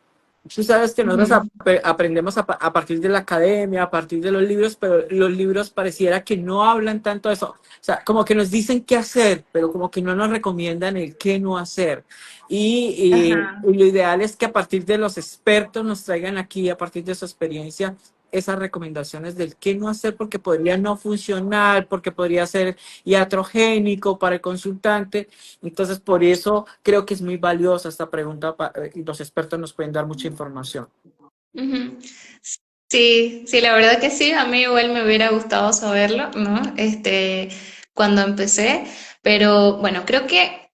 Tú sabes que nosotros ujú. aprendemos a partir de la academia, a partir de los libros, pero los libros pareciera que no hablan tanto de eso. O sea, como que nos dicen qué hacer, pero como que no nos recomiendan el qué no hacer. Ajá. Y lo ideal es que a partir de los expertos nos traigan aquí, a partir de su experiencia, esas recomendaciones del qué no hacer porque podría no funcionar, porque podría ser iatrogénico para el consultante. Entonces, por eso creo que es muy valiosa esta pregunta y los expertos nos pueden dar mucha información. Ujú. Sí, sí, la verdad que sí, a mí igual me hubiera gustado saberlo, ¿no? Cuando empecé, pero bueno, creo que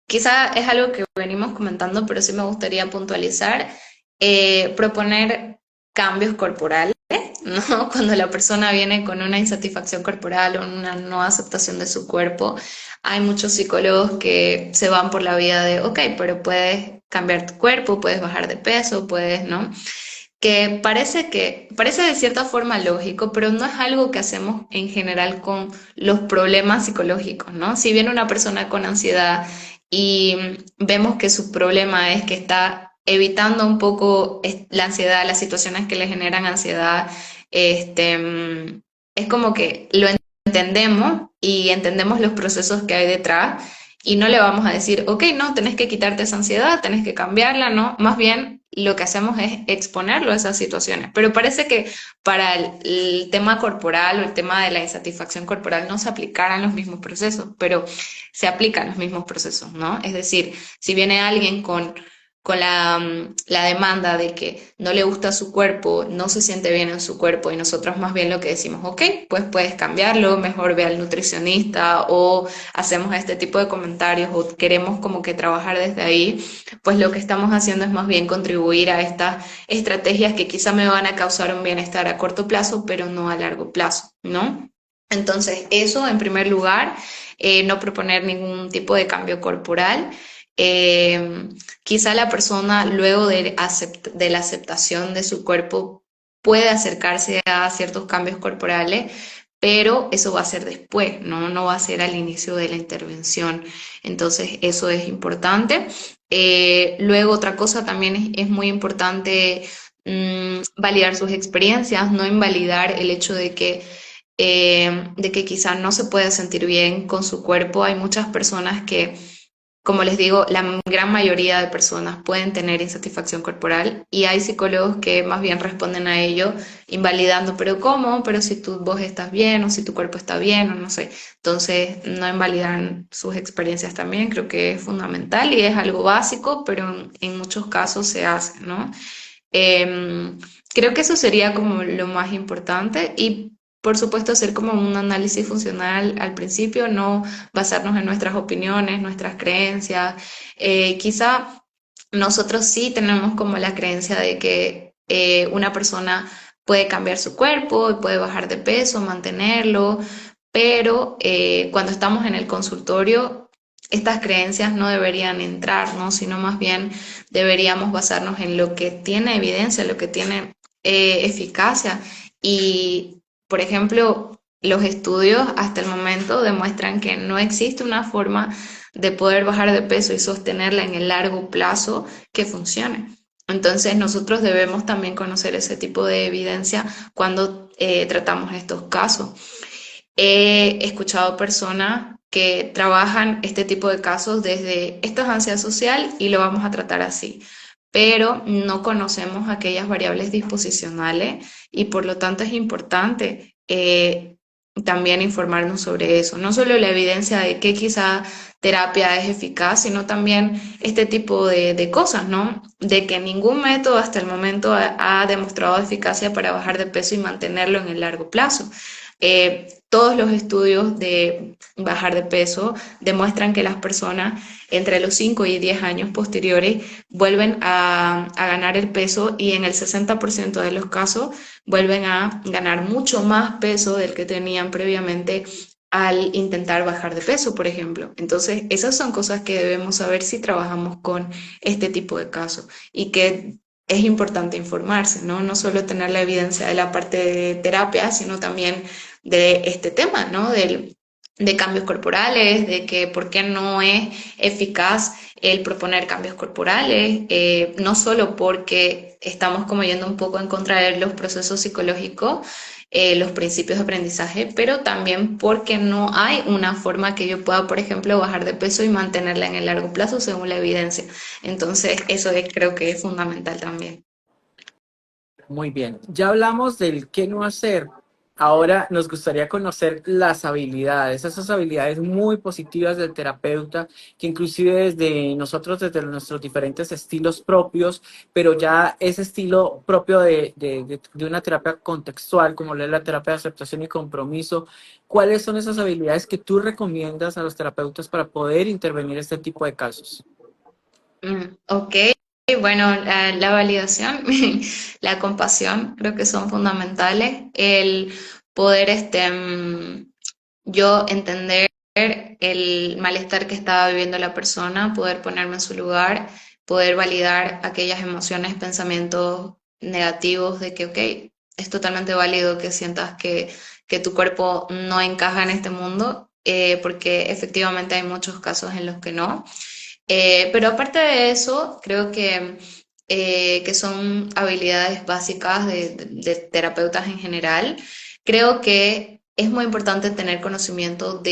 quizá es algo que venimos comentando, pero sí me gustaría puntualizar, proponer cambios corporales, ¿no? Cuando la persona viene con una insatisfacción corporal o una no aceptación de su cuerpo, hay muchos psicólogos que se van por la vía de, ok, pero puedes cambiar tu cuerpo, puedes bajar de peso, puedes, ¿no? Que parece de cierta forma lógico, pero no es algo que hacemos en general con los problemas psicológicos, ¿no? Si viene una persona con ansiedad y vemos que su problema es que está evitando un poco la ansiedad, las situaciones que le generan ansiedad, es como que lo entendemos y entendemos los procesos que hay detrás y no le vamos a decir, ok, no, tenés que quitarte esa ansiedad, tenés que cambiarla, no, más bien lo que hacemos es exponerlo a esas situaciones. Pero parece que para el tema corporal o el tema de la insatisfacción corporal no se aplicaran los mismos procesos, pero se aplican los mismos procesos, ¿no? Es decir, si viene alguien con la demanda de que no le gusta su cuerpo, no se siente bien en su cuerpo y nosotros más bien lo que decimos, ok, pues puedes cambiarlo, mejor ve al nutricionista o hacemos este tipo de comentarios o queremos como que trabajar desde ahí, pues lo que estamos haciendo es más bien contribuir a estas estrategias que quizá me van a causar un bienestar a corto plazo, pero no a largo plazo, ¿no? Entonces, eso en primer lugar, no proponer ningún tipo de cambio corporal. Eh, Quizá la persona luego de la aceptación de su cuerpo puede acercarse a ciertos cambios corporales, pero eso va a ser después, ¿no? No va a ser al inicio de la intervención. Entonces, eso es importante. Luego, otra cosa también es muy importante validar sus experiencias, no invalidar el hecho de que quizá no se puede sentir bien con su cuerpo. Hay muchas personas que, como les digo, la gran mayoría de personas pueden tener insatisfacción corporal y hay psicólogos que más bien responden a ello invalidando, pero ¿cómo? Pero si vos estás bien o si tu cuerpo está bien o no sé. Entonces, no invalidar sus experiencias también creo que es fundamental y es algo básico, pero en muchos casos se hace, ¿no? Em, Creo que eso sería como lo más importante y por supuesto hacer como un análisis funcional al principio, no basarnos en nuestras opiniones, nuestras creencias. Quizá nosotros sí tenemos como la creencia de que una persona puede cambiar su cuerpo y puede bajar de peso, mantenerlo, pero cuando estamos en el consultorio, estas creencias no deberían entrar, ¿no? Sino más bien deberíamos basarnos en lo que tiene evidencia, lo que tiene eficacia. Y, por ejemplo, los estudios hasta el momento demuestran que no existe una forma de poder bajar de peso y sostenerla en el largo plazo que funcione. Entonces, nosotros debemos también conocer ese tipo de evidencia cuando tratamos estos casos. He escuchado personas que trabajan este tipo de casos desde esto es ansiedad social y lo vamos a tratar así, pero no conocemos aquellas variables disposicionales y por lo tanto es importante también informarnos sobre eso. No solo la evidencia de que quizá terapia es eficaz, sino también este tipo de cosas, ¿no? De que ningún método hasta el momento ha demostrado eficacia para bajar de peso y mantenerlo en el largo plazo. Todos los estudios de bajar de peso demuestran que las personas entre los 5 y 10 años posteriores vuelven a ganar el peso y en el 60% de los casos vuelven a ganar mucho más peso del que tenían previamente al intentar bajar de peso, por ejemplo. Entonces, esas son cosas que debemos saber si trabajamos con este tipo de casos y que es importante informarse, ¿no? No solo tener la evidencia de la parte de terapia, sino también de este tema, ¿no? De cambios corporales, de que por qué no es eficaz el proponer cambios corporales, no solo porque estamos como yendo un poco en contra de los procesos psicológicos, los principios de aprendizaje, pero también porque no hay una forma que yo pueda, por ejemplo, bajar de peso y mantenerla en el largo plazo según la evidencia. Entonces, creo que es fundamental también. Muy bien, ya hablamos del qué no hacer. Ahora nos gustaría conocer las habilidades, esas habilidades muy positivas del terapeuta, que inclusive desde nosotros, desde nuestros diferentes estilos propios, pero ya ese estilo propio de una terapia contextual, como lo es la terapia de aceptación y compromiso, ¿cuáles son esas habilidades que tú recomiendas a los terapeutas para poder intervenir este tipo de casos? Ok, bueno, la validación, la compasión, creo que son fundamentales. El poder, yo entender el malestar que estaba viviendo la persona, poder ponerme en su lugar, poder validar aquellas emociones, pensamientos negativos de que, ok, es totalmente válido que sientas que tu cuerpo no encaja en este mundo, porque efectivamente hay muchos casos en los que no. Pero aparte de eso, creo que son habilidades básicas de terapeutas en general. Creo que es muy importante tener conocimiento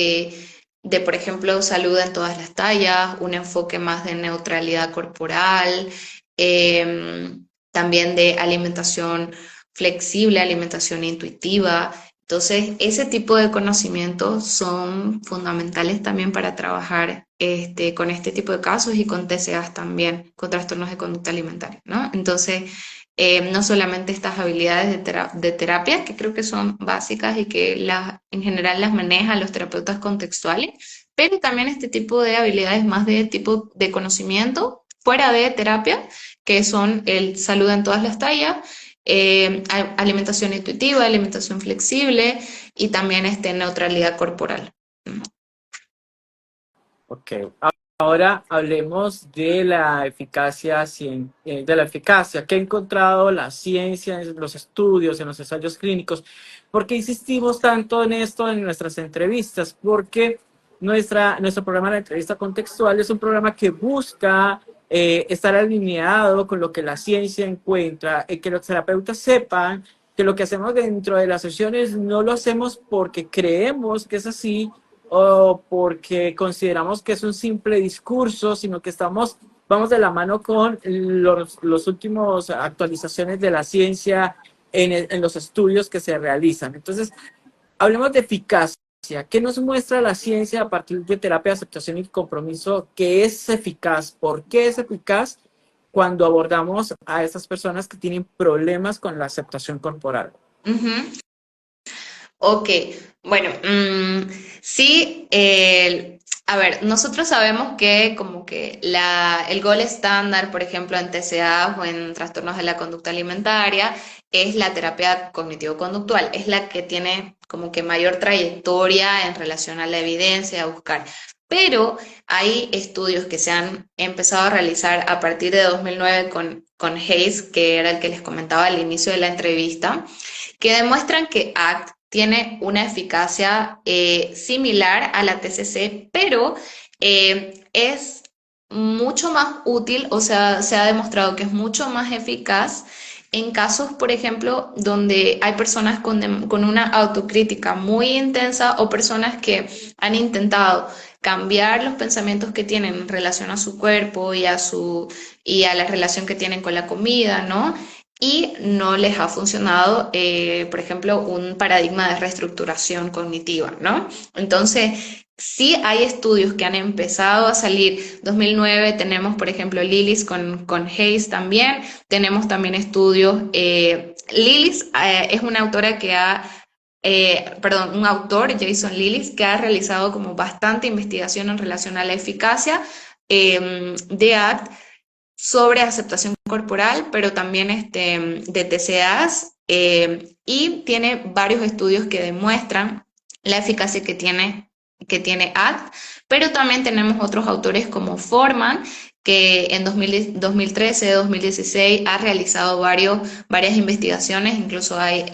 por ejemplo, salud en todas las tallas, un enfoque más de neutralidad corporal, eh, también de alimentación flexible, alimentación intuitiva. Entonces, ese tipo de conocimientos son fundamentales también para trabajar con este tipo de casos y con TCAs también, con trastornos de conducta alimentaria, ¿no? Entonces, no solamente estas habilidades de terapia, que creo que son básicas y que en general las manejan los terapeutas contextuales, pero también este tipo de habilidades más de tipo de conocimiento fuera de terapia, que son el salud en todas las tallas, alimentación intuitiva, alimentación flexible y también neutralidad corporal. Ok. Ahora hablemos de la eficacia, que ha encontrado la ciencia en los estudios, en los ensayos clínicos. ¿Por qué insistimos tanto en esto en nuestras entrevistas? Porque nuestro programa de entrevista contextual es un programa que busca estar alineado con lo que la ciencia encuentra, y que los terapeutas sepan que lo que hacemos dentro de las sesiones no lo hacemos porque creemos que es así, o porque consideramos que es un simple discurso, sino que vamos de la mano con los últimos actualizaciones de la ciencia en los estudios que se realizan. Entonces, hablemos de eficacia. ¿Qué nos muestra la ciencia a partir de terapia de aceptación y compromiso? ¿Qué es eficaz? ¿Por qué es eficaz cuando abordamos a estas personas que tienen problemas con la aceptación corporal? Ujú. Ok, bueno, sí, a ver, nosotros sabemos que como que el gol estándar, por ejemplo, en TCA o en trastornos de la conducta alimentaria, es la terapia cognitivo-conductual, es la que tiene como que mayor trayectoria en relación a la evidencia, a buscar. Pero hay estudios que se han empezado a realizar a partir de 2009 con Hayes, que era el que les comentaba al inicio de la entrevista, que demuestran que ACT tiene una eficacia similar a la TCC, pero es mucho más útil, o sea, se ha demostrado que es mucho más eficaz en casos, por ejemplo, donde hay personas con una autocrítica muy intensa o personas que han intentado cambiar los pensamientos que tienen en relación a su cuerpo y a la relación que tienen con la comida, ¿no? Y no les ha funcionado, por ejemplo, un paradigma de reestructuración cognitiva, ¿no? Entonces, sí hay estudios que han empezado a salir. 2009 tenemos, por ejemplo, Lillis con Hayes también. Tenemos también estudios. Lillis es una autora que un autor, Jason Lillis, que ha realizado como bastante investigación en relación a la eficacia de ACT sobre aceptación corporal, pero también de TCAs, y tiene varios estudios que demuestran la eficacia que tiene ACT, pero también tenemos otros autores como Forman, que en 2013, 2016 ha realizado varias investigaciones, incluso hay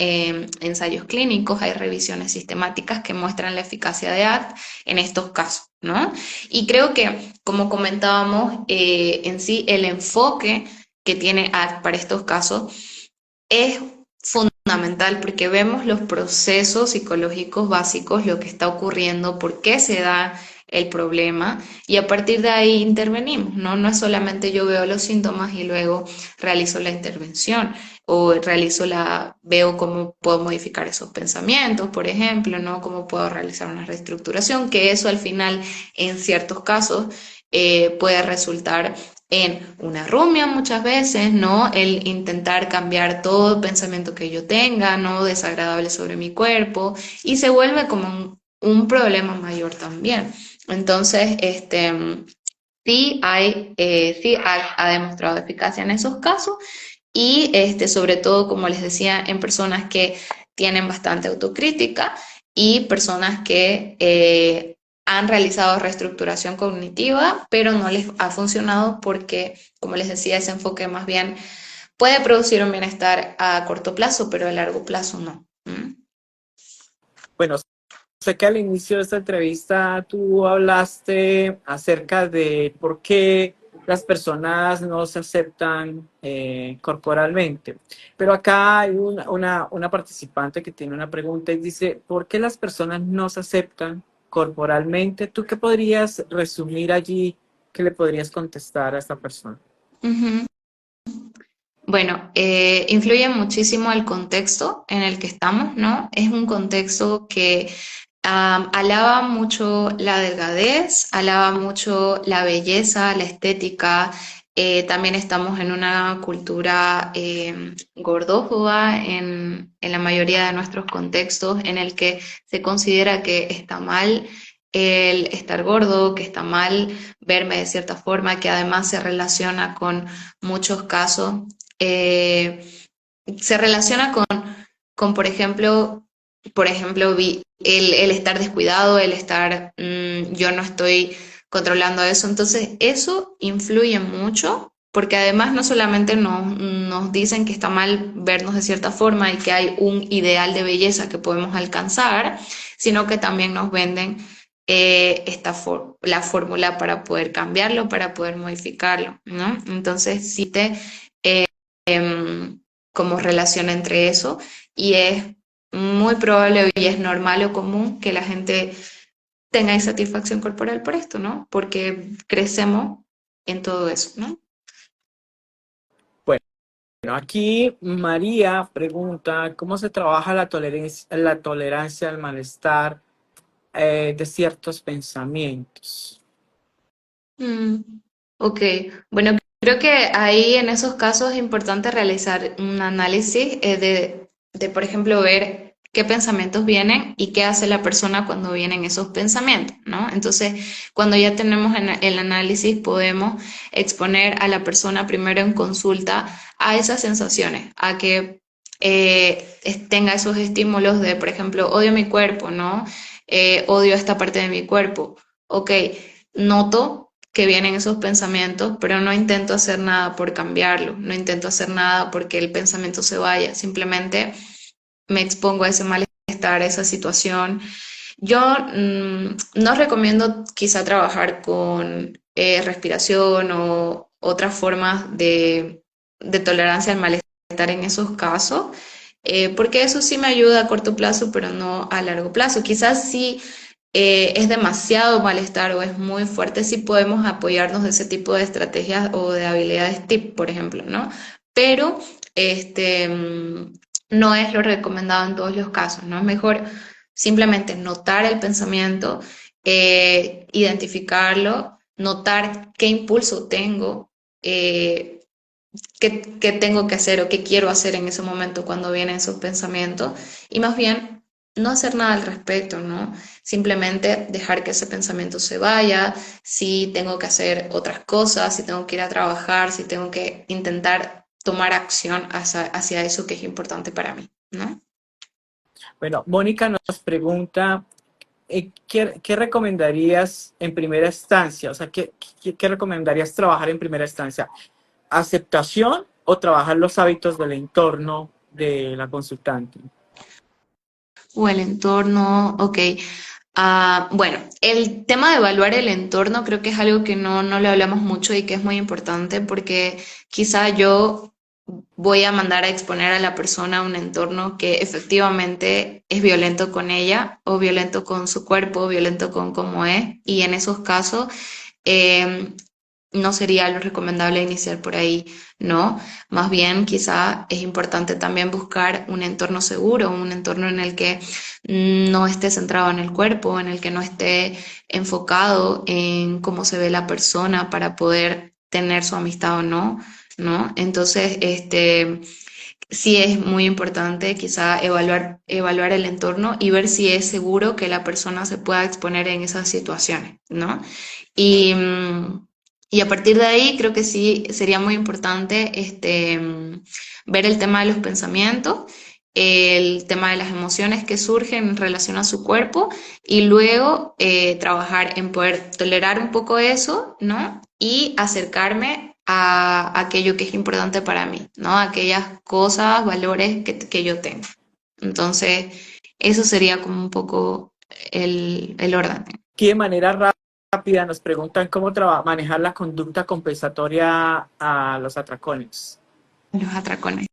ensayos clínicos, hay revisiones sistemáticas que muestran la eficacia de ACT en estos casos, ¿no? Y creo que, como comentábamos, en sí el enfoque que tiene ACT para estos casos es fundamental porque vemos los procesos psicológicos básicos, lo que está ocurriendo, por qué se da el problema y a partir de ahí intervenimos, ¿no? No es solamente yo veo los síntomas y luego realizo la intervención o veo cómo puedo modificar esos pensamientos, por ejemplo, ¿no? Cómo puedo realizar una reestructuración, que eso al final en ciertos casos puede resultar en una rumia muchas veces, ¿no? El intentar cambiar todo pensamiento que yo tenga, ¿no? Desagradable sobre mi cuerpo y se vuelve como un problema mayor también. Entonces, sí ha demostrado eficacia en esos casos y sobre todo, como les decía, en personas que tienen bastante autocrítica y personas que han realizado reestructuración cognitiva, pero no les ha funcionado porque, como les decía, ese enfoque más bien puede producir un bienestar a corto plazo, pero a largo plazo no. Bueno, sé que al inicio de esta entrevista tú hablaste acerca de por qué las personas no se aceptan corporalmente, pero acá hay una participante que tiene una pregunta y dice, ¿por qué las personas no se aceptan corporalmente? ¿Tú qué podrías resumir allí? ¿Qué le podrías contestar a esta persona? Uh-huh. Bueno, influye muchísimo el contexto en el que estamos, ¿no? Es un contexto que alaba mucho la delgadez, alaba mucho la belleza, la estética. También estamos en una cultura gordófoba en la mayoría de nuestros contextos, en el que se considera que está mal el estar gordo, que está mal verme de cierta forma, que además se relaciona con muchos casos. eh, Se relaciona con por ejemplo, el estar descuidado, el estar, yo no estoy controlando eso. Entonces, eso influye mucho, porque además no solamente nos dicen que está mal vernos de cierta forma y que hay un ideal de belleza que podemos alcanzar, sino que también nos venden la fórmula para poder cambiarlo, para poder modificarlo, ¿no? Entonces, sí como relación entre eso y es muy probable y es normal o común que la gente tenga insatisfacción corporal por esto, ¿no? Porque crecemos en todo eso, ¿no? Bueno, aquí María pregunta, ¿cómo se trabaja la tolerancia al malestar de ciertos pensamientos? Mm, ok, bueno, creo que ahí en esos casos es importante realizar un análisis por ejemplo, ver qué pensamientos vienen y qué hace la persona cuando vienen esos pensamientos, ¿no? Entonces, cuando ya tenemos el análisis, podemos exponer a la persona primero en consulta a esas sensaciones, a que tenga esos estímulos de, por ejemplo, odio mi cuerpo, ¿no? Odio esta parte de mi cuerpo. Ok, noto que vienen esos pensamientos, pero no intento hacer nada por cambiarlo, no intento hacer nada porque el pensamiento se vaya, simplemente me expongo a ese malestar, a esa situación. Yo no recomiendo quizá trabajar con respiración o otras formas de tolerancia al malestar en esos casos, porque eso sí me ayuda a corto plazo, pero no a largo plazo. Quizás sí es demasiado malestar o es muy fuerte, sí podemos apoyarnos de ese tipo de estrategias o de habilidades tip, por ejemplo, ¿no? Pero no es lo recomendado en todos los casos, ¿no? Es mejor simplemente notar el pensamiento, identificarlo, notar qué impulso tengo, qué tengo que hacer o qué quiero hacer en ese momento cuando vienen esos pensamientos y más bien no hacer nada al respecto, ¿no? Simplemente dejar que ese pensamiento se vaya, si tengo que hacer otras cosas, si tengo que ir a trabajar, si tengo que intentar tomar acción hacia eso que es importante para mí, ¿no? Bueno, Mónica nos pregunta, ¿qué recomendarías en primera instancia? O sea, ¿qué recomendarías trabajar en primera instancia? ¿Aceptación o trabajar los hábitos del entorno de la consultante? O el entorno, ok. Bueno, el tema de evaluar el entorno creo que es algo que no le hablamos mucho y que es muy importante porque quizá yo voy a mandar a exponer a la persona a un entorno que efectivamente es violento con ella o violento con su cuerpo, violento con cómo es. Y en esos casos eh, no sería lo recomendable iniciar por ahí, ¿no? Más bien quizá es importante también buscar un entorno seguro, un entorno en el que no esté centrado en el cuerpo, en el que no esté enfocado en cómo se ve la persona para poder tener su amistad o no, ¿no? Entonces, sí es muy importante quizá evaluar el entorno y ver si es seguro que la persona se pueda exponer en esas situaciones, ¿no? Y, y a partir de ahí creo que sí sería muy importante ver el tema de los pensamientos, el tema de las emociones que surgen en relación a su cuerpo y luego trabajar en poder tolerar un poco eso, ¿no? Y acercarme a aquello que es importante para mí, ¿no? Aquellas cosas, valores que yo tengo. Entonces, eso sería como un poco el orden. Aquí de manera rápida nos preguntan cómo manejar la conducta compensatoria a los atracones. Los atracones.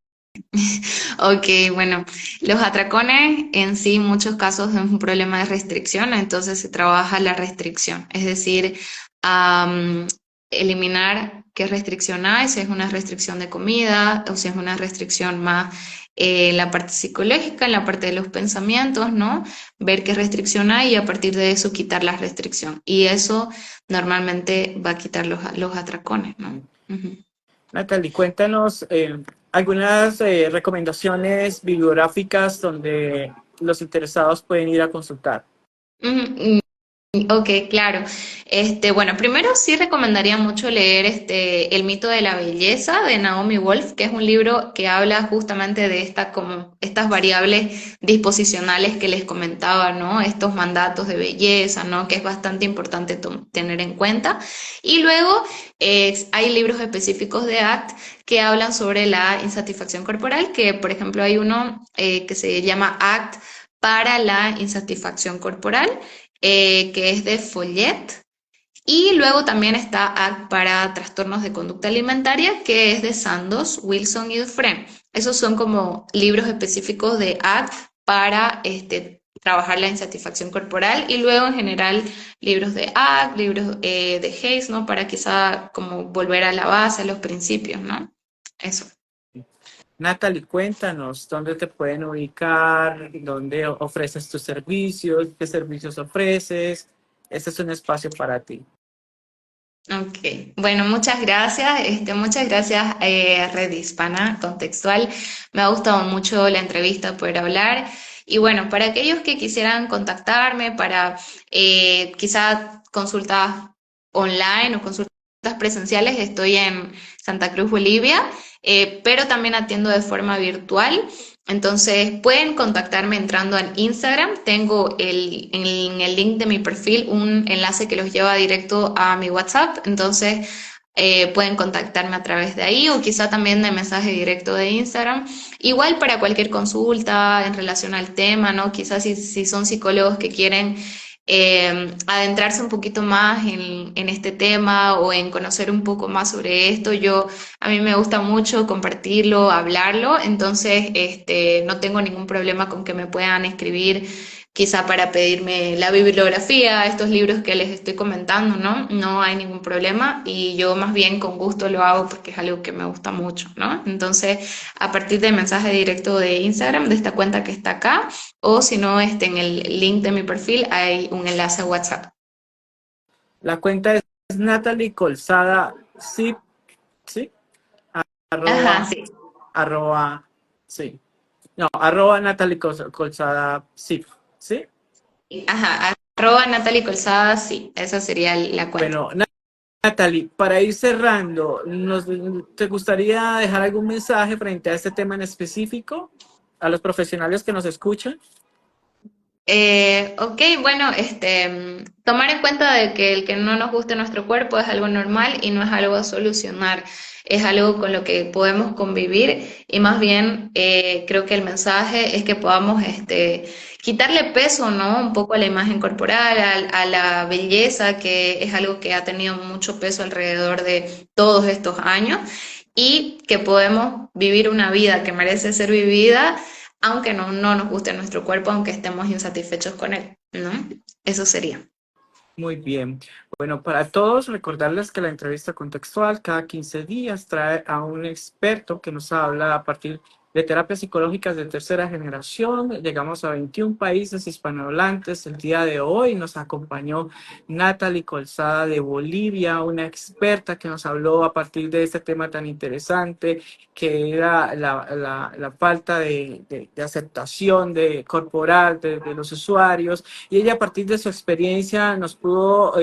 Ok, bueno, los atracones en sí, en muchos casos es un problema de restricción, entonces se trabaja la restricción, es decir, am, eliminar qué restricción hay, si es una restricción de comida o si es una restricción más en la parte psicológica, en la parte de los pensamientos, ¿no? Ver qué restricción hay y a partir de eso quitar la restricción. Y eso normalmente va a quitar los atracones, ¿no? Ujú. Natalie, cuéntanos algunas recomendaciones bibliográficas donde los interesados pueden ir a consultar. Ujú. Ok, claro. Bueno, primero sí recomendaría mucho leer El mito de la belleza de Naomi Wolf, que es un libro que habla justamente de como estas variables disposicionales que les comentaba, ¿no? Estos mandatos de belleza, ¿no? Que es bastante importante tener en cuenta. Y luego hay libros específicos de ACT que hablan sobre la insatisfacción corporal, que por ejemplo hay uno que se llama ACT para la insatisfacción corporal, que es de Follet. Y luego también está ACT para trastornos de conducta alimentaria, que es de Sandoz, Wilson y Dufresne. Esos son como libros específicos de ACT para trabajar la insatisfacción corporal, y luego en general libros de ACT, libros de Hayes, ¿no? Para quizá como volver a la base, a los principios, ¿no? Eso. Natalie, cuéntanos dónde te pueden ubicar, dónde ofreces tus servicios, qué servicios ofreces. Este es un espacio para ti. Ok, bueno, muchas gracias Red Hispana Contextual. Me ha gustado mucho la entrevista, poder hablar. Y bueno, para aquellos que quisieran contactarme para quizá consultas online o consultas presenciales, estoy en Santa Cruz, Bolivia, pero también atiendo de forma virtual. Entonces pueden contactarme entrando en Instagram. Tengo en el link de mi perfil un enlace que los lleva directo a mi WhatsApp. Entonces pueden contactarme a través de ahí, o quizá también de mensaje directo de Instagram. Igual para cualquier consulta en relación al tema, ¿no? Quizás si son psicólogos que quieren adentrarse un poquito más en este tema o en conocer un poco más sobre esto. A mí me gusta mucho compartirlo, hablarlo, entonces no tengo ningún problema con que me puedan escribir quizá para pedirme la bibliografía, estos libros que les estoy comentando, ¿no? No hay ningún problema, y yo más bien con gusto lo hago porque es algo que me gusta mucho, ¿no? Entonces, a partir del mensaje directo de Instagram, de esta cuenta que está acá, o si no, en el link de mi perfil hay un enlace a WhatsApp. La cuenta es Natalie Colzada, sí, sí, Ajá, arroba, sí. arroba, sí. No, arroba Natalie Colzada, sí, sí. Ajá, arroba Natalie Colzada, sí, esa sería la cuenta. Bueno, Natalie, para ir cerrando, ¿te gustaría dejar algún mensaje frente a este tema en específico a los profesionales que nos escuchan? Ok, bueno, tomar en cuenta de que el que no nos guste nuestro cuerpo es algo normal y no es algo a solucionar, es algo con lo que podemos convivir, y más bien creo que el mensaje es que podamos quitarle peso, ¿no? Un poco a la imagen corporal, a la belleza, que es algo que ha tenido mucho peso alrededor de todos estos años, y que podemos vivir una vida que merece ser vivida aunque no nos guste nuestro cuerpo, aunque estemos insatisfechos con él, ¿no? Eso sería. Muy bien. Bueno, para todos, recordarles que la entrevista contextual cada 15 días trae a un experto que nos habla a partir de terapias psicológicas de tercera generación. Llegamos a 21 países hispanohablantes. El día de hoy nos acompañó Natalie Colzada de Bolivia, una experta que nos habló a partir de este tema tan interesante, que era la falta de aceptación corporal de los usuarios. Y ella, a partir de su experiencia, nos pudo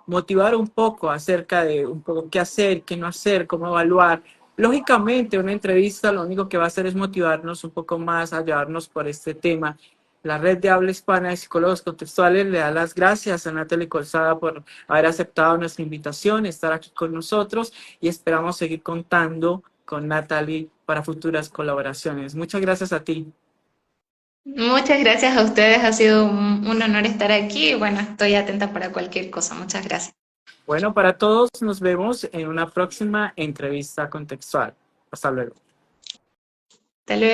motivar un poco acerca de un poco qué hacer, qué no hacer, cómo evaluar. Lógicamente, una entrevista lo único que va a hacer es motivarnos un poco más a llevarnos por este tema. La Red de Habla Hispana de Psicólogos Contextuales le da las gracias a Natalie Colzada por haber aceptado nuestra invitación, estar aquí con nosotros, y esperamos seguir contando con Natalie para futuras colaboraciones. Muchas gracias a ti. Muchas gracias a ustedes, ha sido un honor estar aquí, y bueno, estoy atenta para cualquier cosa. Muchas gracias. Bueno, para todos, nos vemos en una próxima entrevista contextual. Hasta luego. Hasta luego.